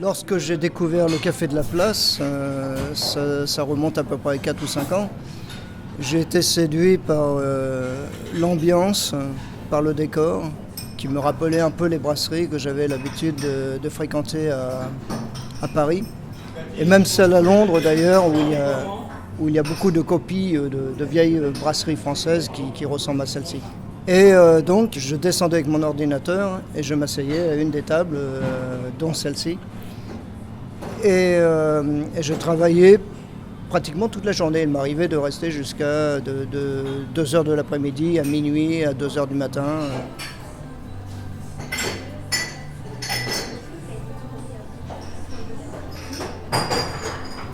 Lorsque j'ai découvert le Café de la Place, ça remonte à peu près 4 ou 5 ans, j'ai été séduit par l'ambiance, par le décor, qui me rappelait un peu les brasseries que j'avais l'habitude de fréquenter à Paris. Et même celle à Londres d'ailleurs, où il y a beaucoup de copies de vieilles brasseries françaises qui ressemblent à celle-ci. Et donc je descendais avec mon ordinateur et je m'asseyais à une des tables, dont celle-ci. Et je travaillais pratiquement toute la journée. Il m'arrivait de rester jusqu'à 2h de l'après-midi, à minuit, à 2h du matin.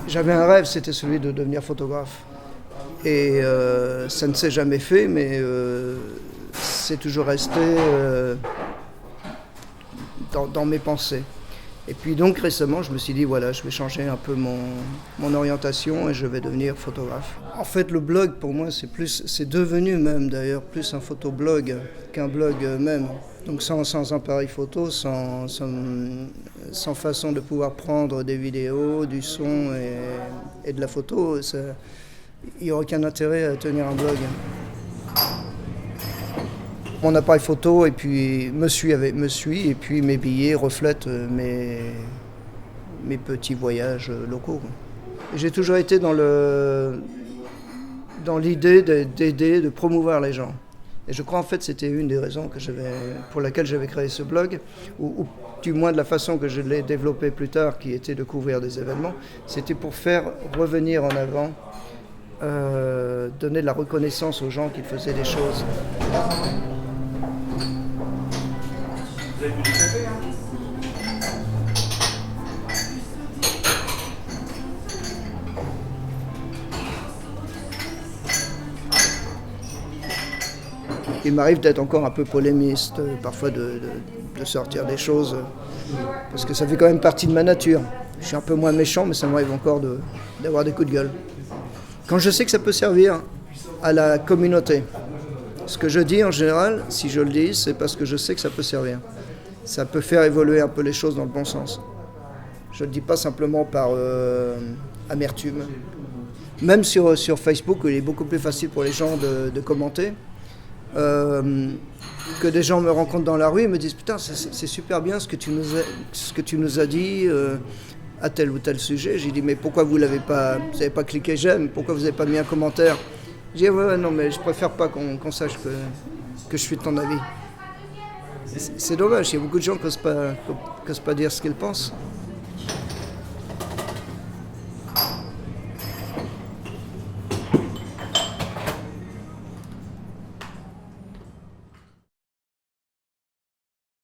J'avais un rêve, c'était celui de devenir photographe. Et ça ne s'est jamais fait, mais c'est toujours resté dans mes pensées. Et puis donc récemment, je me suis dit, voilà, je vais changer un peu mon orientation et je vais devenir photographe. En fait, le blog, pour moi, c'est devenu même d'ailleurs plus un photoblog qu'un blog même. Donc sans appareil photo, sans façon de pouvoir prendre des vidéos, du son et de la photo, il n'y a aucun intérêt à tenir un blog. Mon appareil photo et puis me suit et puis mes billets reflètent mes petits voyages locaux. J'ai toujours été dans l'idée d'aider, de promouvoir les gens. Et je crois en fait c'était une des raisons pour laquelle j'avais créé ce blog, ou du moins de la façon que je l'ai développé plus tard, qui était de couvrir des événements, c'était pour faire revenir en avant, donner de la reconnaissance aux gens qui faisaient des choses. Vous avez bu du café, hein ? Il m'arrive d'être encore un peu polémiste, parfois de sortir des choses, parce que ça fait quand même partie de ma nature. Je suis un peu moins méchant, mais ça m'arrive encore d'avoir des coups de gueule. Quand je sais que ça peut servir à la communauté, ce que je dis en général, si je le dis, c'est parce que je sais que ça peut servir. Ça peut faire évoluer un peu les choses dans le bon sens. Je ne le dis pas simplement par amertume. Même sur Facebook, où il est beaucoup plus facile pour les gens de commenter, que des gens me rencontrent dans la rue et me disent « Putain, c'est super bien ce que tu nous as dit à tel ou tel sujet. » J'ai dit « Mais pourquoi vous n'avez pas cliqué j'aime? Pourquoi vous n'avez pas mis un commentaire ?» J'ai dit « Ouais, non, mais je préfère pas qu'on sache que je suis de ton avis. » C'est dommage, il y a beaucoup de gens qui n'osent pas dire ce qu'ils pensent.